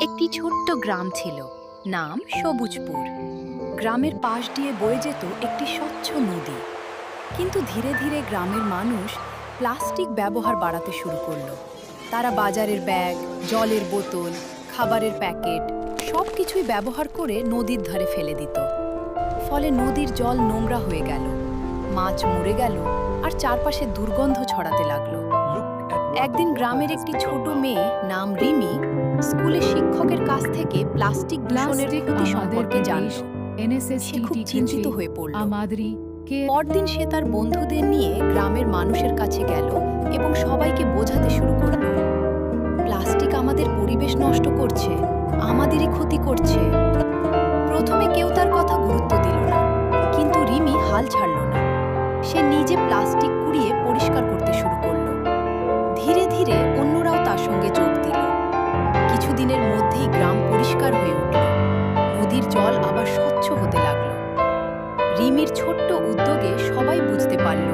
একটি ছোট্ট গ্রাম ছিল, নাম সবুজপুর। গ্রামের পাশ দিয়ে বয়ে যেত একটি স্বচ্ছ নদী। কিন্তু ধীরে ধীরে গ্রামের মানুষ প্লাস্টিক ব্যবহার বাড়াতে শুরু করলো। তারা বাজারের ব্যাগ, জলের বোতল, খাবারের প্যাকেট সবকিছুই ব্যবহার করে নদীর ধারে ফেলে দিত। ফলে নদীর জল নোংরা হয়ে গেল, মাছ মরে গেল আর চারপাশে দুর্গন্ধ ছড়াতে লাগলো। একদিন গ্রামের একটি ছোট মেয়ে নাম রিমি স্কুলে শিক্ষকের কাছ থেকে প্লাস্টিক দূষণের ক্ষতি সম্পর্কে জানল। সে খুব চিন্তিত হয়ে পড়ল। পরদিন সে তার বন্ধুদের নিয়ে গ্রামের মানুষের কাছে গেল এবং সবাইকে বোঝাতে শুরু করল, প্লাস্টিক আমাদের পরিবেশ নষ্ট করছে, আমাদেরই ক্ষতি করছে। প্রথমে কেউ তার কথা গুরুত্ব দিল না, কিন্তু রিমি হাল ছাড়ল না। সে নিজে প্লাস্টিক কুড়িয়ে পরিষ্কার করতে শুরু করলো। ধীরে ধীরে অন্যরাও তার সঙ্গে যোগ দিল। কিছুদিনের মধ্যেই গ্রাম পরিষ্কার হয়ে উঠল, নদীর জল আবার স্বচ্ছ হতে লাগলো। রিমির ছোট্ট উদ্যোগে সবাই বুঝতে পারল